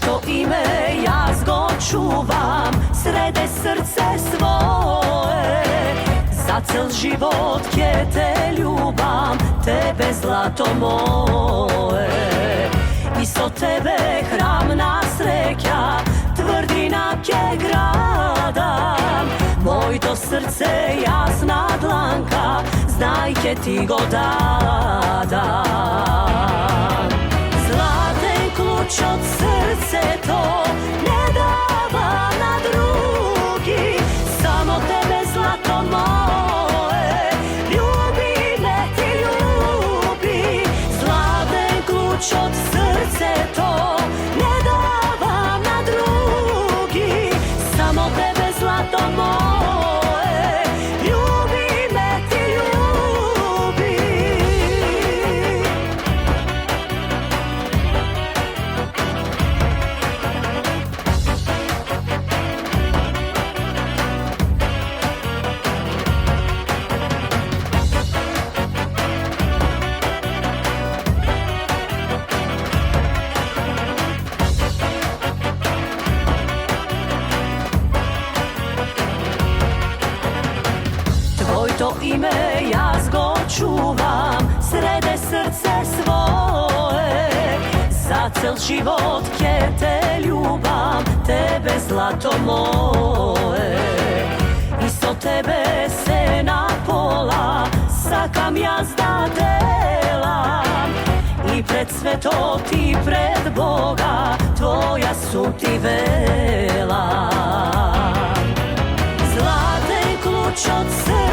to ime ja zgo čuvam, srede srce svoje. Za cel život kje te ljubam, tebe zlato moje. Isto tebe hramna sreća, tvrdina kje gradam. Moj to srce jasna dlanka, znaj kje ti go dadam. Zlaten kluč od srce to ne dava na drugi, samo tebe zlato moje, ljubi me ti ljubi. Zlaten ključ od srce to ne davam na drugi, samo tebe zlato moje, ljubi me ti ljubi. To ime ja zgo čuvam, srede srce svoje. Za cel život kje te ljubam, tebe zlato moje. Isto tebe se na pola sakam jazda delam, i pred sveto ti pred Boga, tvoja su ti vela. Zlaten kluč od srca